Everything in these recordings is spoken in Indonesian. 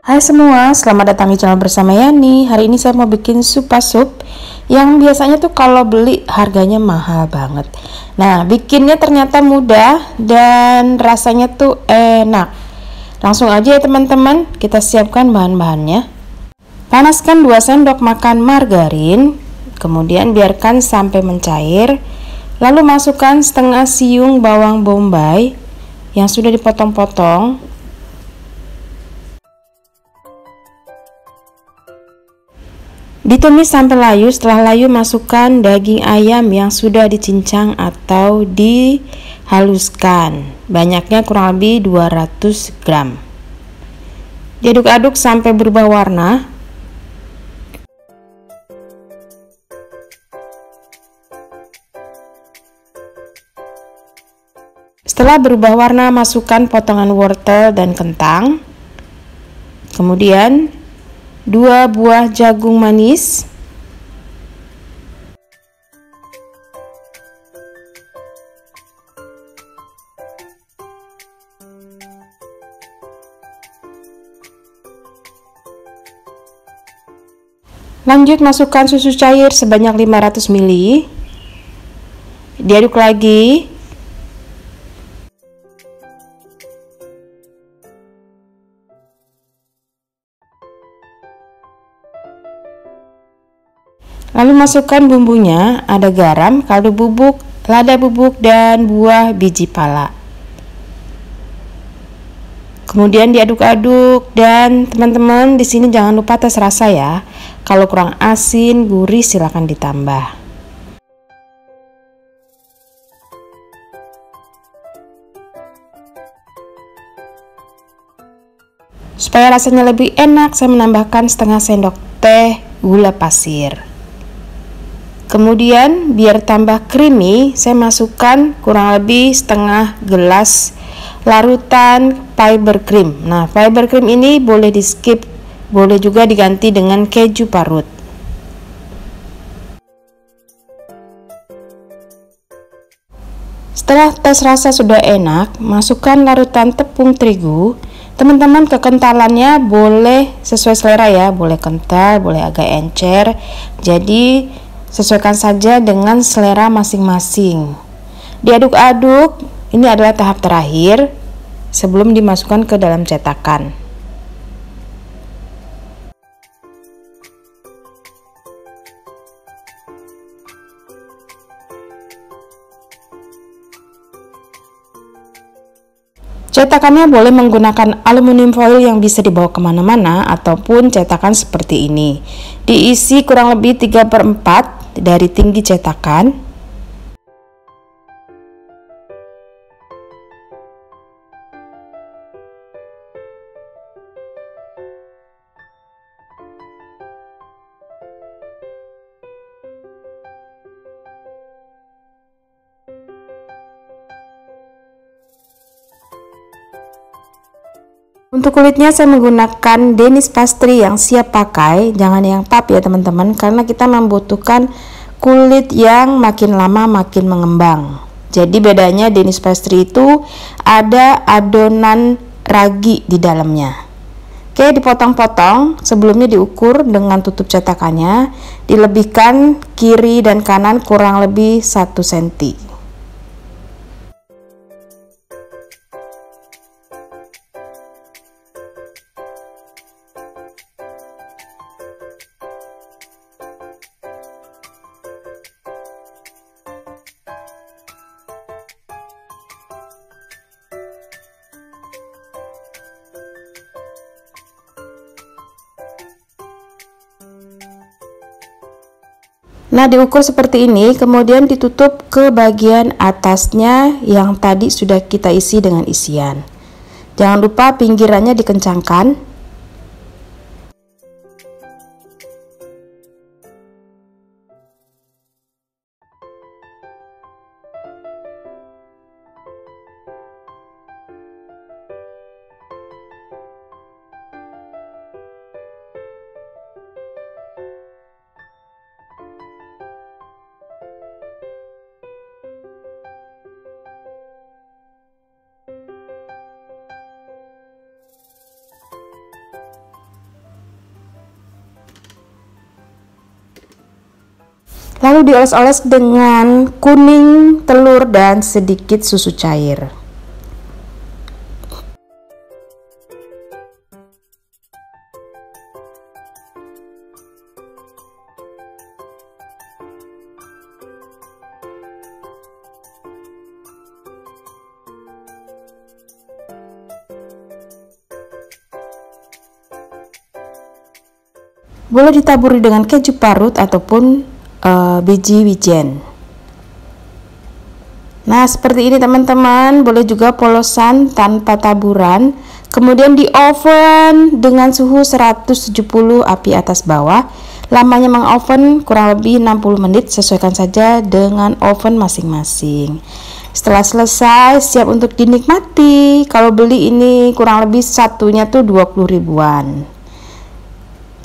Hai semua, selamat datang di channel bersama Yani. Hari ini saya mau bikin sup yang biasanya tuh kalau beli harganya mahal banget. Nah, bikinnya ternyata mudah dan rasanya tuh enak. Langsung aja ya teman-teman, kita siapkan bahan-bahannya. Panaskan 2 sendok makan margarin, kemudian biarkan sampai mencair. Lalu masukkan setengah siung bawang bombay yang sudah dipotong-potong. Ditumis sampai layu. Setelah layu, masukkan daging ayam yang sudah dicincang atau dihaluskan. Banyaknya kurang lebih 200 gram. Diaduk-aduk sampai berubah warna. Setelah berubah warna, masukkan potongan wortel dan kentang. Kemudian 2 buah jagung manis, lanjut masukkan susu cair sebanyak 500 ml. Diaduk lagi. Lalu masukkan bumbunya, ada garam, kaldu bubuk, lada bubuk, dan buah biji pala. Kemudian diaduk-aduk, dan teman-teman di sini jangan lupa tes rasa ya. Kalau kurang asin, gurih silahkan ditambah. Supaya rasanya lebih enak, saya menambahkan setengah sendok teh gula pasir. Kemudian biar tambah creamy, saya masukkan kurang lebih setengah gelas larutan fiber cream. Nah, fiber cream ini boleh di skip, boleh juga diganti dengan keju parut. Setelah tes rasa sudah enak, masukkan larutan tepung terigu. Teman-teman, kekentalannya boleh sesuai selera ya, boleh kental, boleh agak encer. Jadi sesuaikan saja dengan selera masing-masing. Diaduk-aduk, ini adalah tahap terakhir sebelum dimasukkan ke dalam cetakan. Cetakannya boleh menggunakan aluminium foil yang bisa dibawa kemana-mana ataupun cetakan seperti ini. Diisi kurang lebih 3/4 dari tinggi cetakan. Untuk kulitnya saya menggunakan Danish pastry yang siap pakai, jangan yang pap ya teman-teman, karena kita membutuhkan kulit yang makin lama makin mengembang. Jadi bedanya Danish pastry itu ada adonan ragi di dalamnya. Oke, dipotong-potong, sebelumnya diukur dengan tutup cetakannya, dilebihkan kiri dan kanan kurang lebih 1 cm. Nah, diukur seperti ini, kemudian ditutup ke bagian atasnya yang tadi sudah kita isi dengan isian. Jangan lupa pinggirannya dikencangkan. Lalu dioles-oles dengan kuning, telur, dan sedikit susu cair. Boleh ditaburi dengan keju parut ataupun biji wijen. Nah, seperti ini teman-teman. Boleh juga polosan tanpa taburan. Kemudian di oven dengan suhu 170 api atas bawah. Lamanya mengoven kurang lebih 60 menit, sesuaikan saja dengan oven masing-masing. Setelah selesai, siap untuk dinikmati. Kalau beli ini kurang lebih satunya tuh 20 ribuan.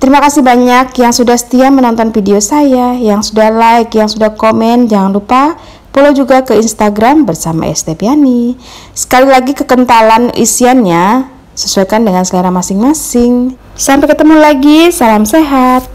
Terima kasih banyak yang sudah setia menonton video saya, yang sudah like, yang sudah komen. Jangan lupa follow juga ke Instagram bersama Estepiani. Sekali lagi, kekentalan isiannya sesuaikan dengan selera masing-masing. Sampai ketemu lagi, salam sehat.